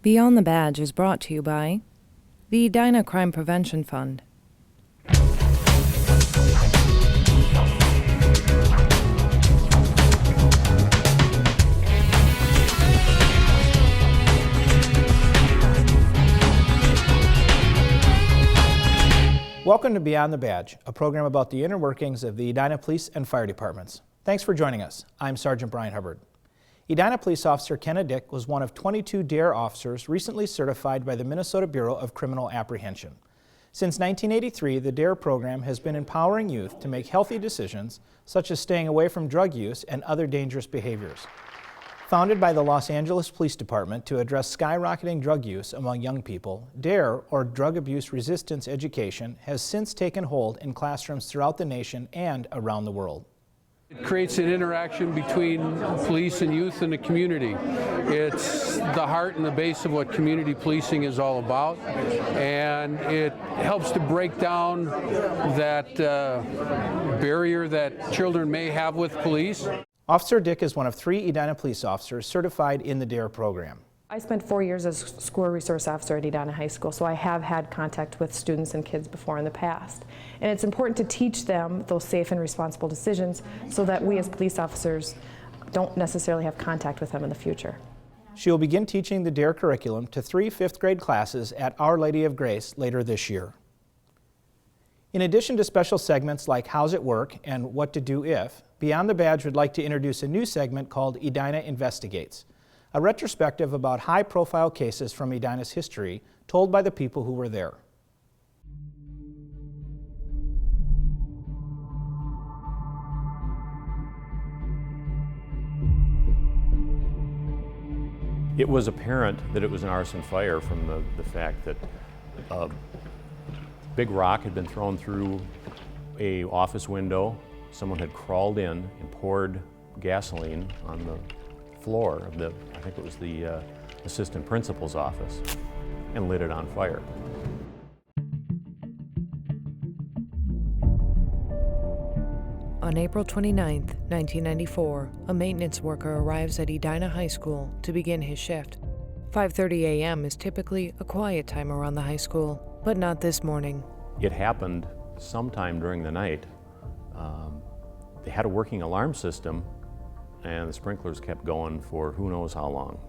Beyond the Badge is brought to you by the Edina Crime Prevention Fund. Welcome to Beyond the Badge, a program about the inner workings of the Edina Police and Fire Departments. Thanks for joining us. I'm Sergeant Brian Hubbard. Edina Police Officer Kenna Dick was one of 22 D.A.R.E. officers recently certified by the Minnesota Bureau of Criminal Apprehension. Since 1983, the D.A.R.E. program has been empowering youth to make healthy decisions, such as staying away from drug use and other dangerous behaviors. Founded by the Los Angeles Police Department to address skyrocketing drug use among young people, D.A.R.E., or Drug Abuse Resistance Education, has since taken hold in classrooms throughout the nation and around the world. It creates an interaction between police and youth in the community. It's the heart and the base of what community policing is all about, and it helps to break down that barrier that children may have with police. Officer Dick is one of 3 Edina police officers certified in the D.A.R.E. program. I spent 4 years as school resource officer at Edina High School, so I have had contact with students and kids before in the past. And it's important to teach them those safe and responsible decisions so that we as police officers don't necessarily have contact with them in the future. She will begin teaching the D.A.R.E. curriculum to 3 5th grade classes at Our Lady of Grace later this year. In addition to special segments like How's It Work and What to Do If, Beyond the Badge would like to introduce a new segment called Edina Investigates, a retrospective about high-profile cases from Edina's history told by the people who were there. It was apparent that it was an arson fire from the fact that a big rock had been thrown through an office window. Someone had crawled in and poured gasoline on the floor of I think it was the assistant principal's office, and lit it on fire. On April 29, 1994, a maintenance worker arrives at Edina High School to begin his shift. 5:30 a.m. is typically a quiet time around the high school, but not this morning. It happened sometime during the night. They had a working alarm system, and the sprinklers kept going for who knows how long.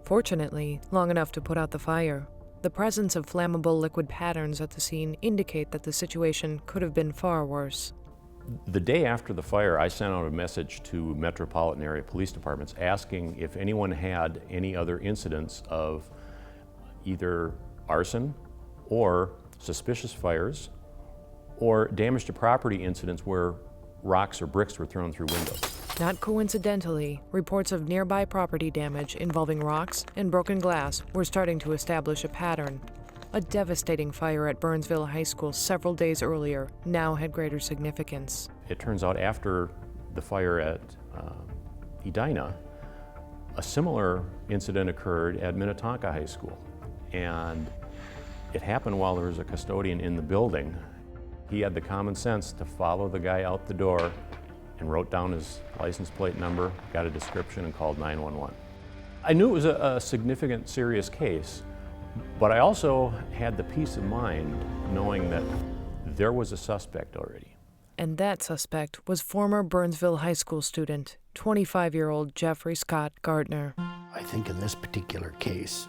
Fortunately, long enough to put out the fire. The presence of flammable liquid patterns at the scene indicate that the situation could have been far worse. The day after the fire, I sent out a message to metropolitan area police departments asking if anyone had any other incidents of either arson or suspicious fires or damage to property incidents where rocks or bricks were thrown through windows. Not coincidentally, reports of nearby property damage involving rocks and broken glass were starting to establish a pattern. A devastating fire at Burnsville High School several days earlier now had greater significance. It turns out after the fire at Edina, a similar incident occurred at Minnetonka High School. And it happened while there was a custodian in the building. He had the common sense to follow the guy out the door and wrote down his license plate number, got a description, and called 911. I knew it was a significant, serious case, but I also had the peace of mind knowing that there was a suspect already. And that suspect was former Burnsville High School student, 25-year-old Jeffrey Scott Gardner. I think in this particular case,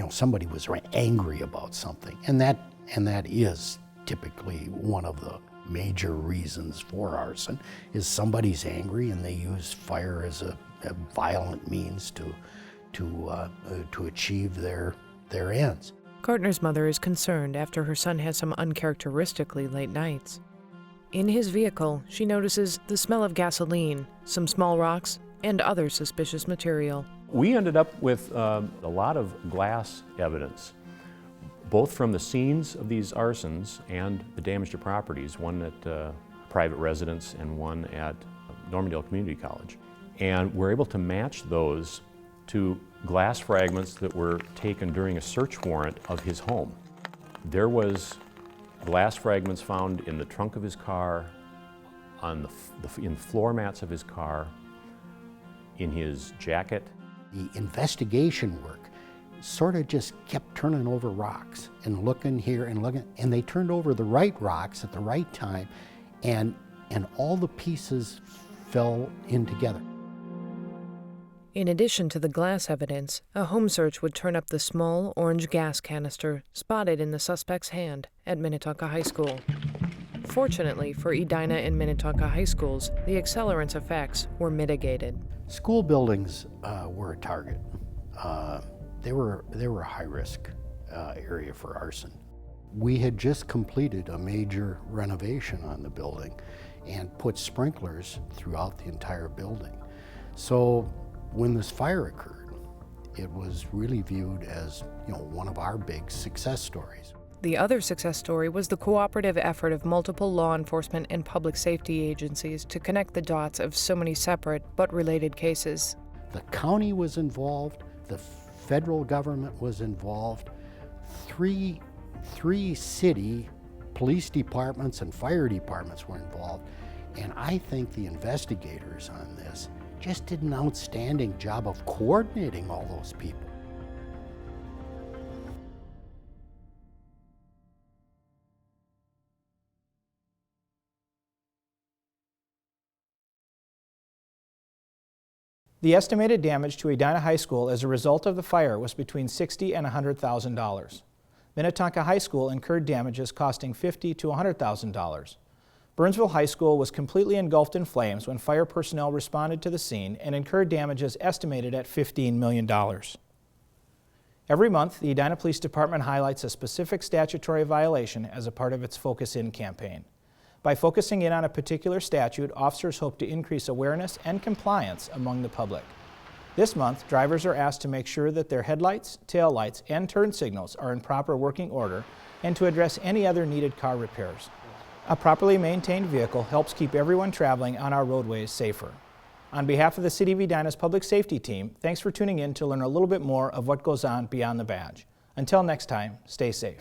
somebody was angry about something, and that is typically one of the major reasons for arson, is somebody's angry and they use fire as a violent means to achieve their ends. Gardner's mother is concerned after her son has some uncharacteristically late nights. In his vehicle, she notices the smell of gasoline, some small rocks, and other suspicious material. We ended up with a lot of glass evidence, both from the scenes of these arsons and the damage to properties, one at private residence and one at Normandale Community College. And we're able to match those to glass fragments that were taken during a search warrant of his home. There was glass fragments found in the trunk of his car, in floor mats of his car, in his jacket. The investigation work sort of just kept turning over rocks and looking here and looking, and they turned over the right rocks at the right time, and all the pieces fell in together. In addition to the glass evidence, a home search would turn up the small orange gas canister spotted in the suspect's hand at Minnetonka High School. Fortunately for Edina and Minnetonka High Schools, the accelerant's effects were mitigated. School buildings were a target. They were a high-risk area for arson. We had just completed a major renovation on the building and put sprinklers throughout the entire building. So when this fire occurred, it was really viewed as, one of our big success stories. The other success story was the cooperative effort of multiple law enforcement and public safety agencies to connect the dots of so many separate but related cases. The county was involved, the federal government was involved, three city police departments and fire departments were involved, and I think the investigators on this just did an outstanding job of coordinating all those people. The estimated damage to Edina High School as a result of the fire was between $60,000 and $100,000. Minnetonka High School incurred damages costing $50,000 to $100,000. Burnsville High School was completely engulfed in flames when fire personnel responded to the scene and incurred damages estimated at $15 million. Every month, the Edina Police Department highlights a specific statutory violation as a part of its Focus In campaign. By focusing in on a particular statute, officers hope to increase awareness and compliance among the public. This month, drivers are asked to make sure that their headlights, taillights, and turn signals are in proper working order and to address any other needed car repairs. A properly maintained vehicle helps keep everyone traveling on our roadways safer. On behalf of the City of Edina's Public Safety Team, thanks for tuning in to learn a little bit more of what goes on beyond the badge. Until next time, stay safe.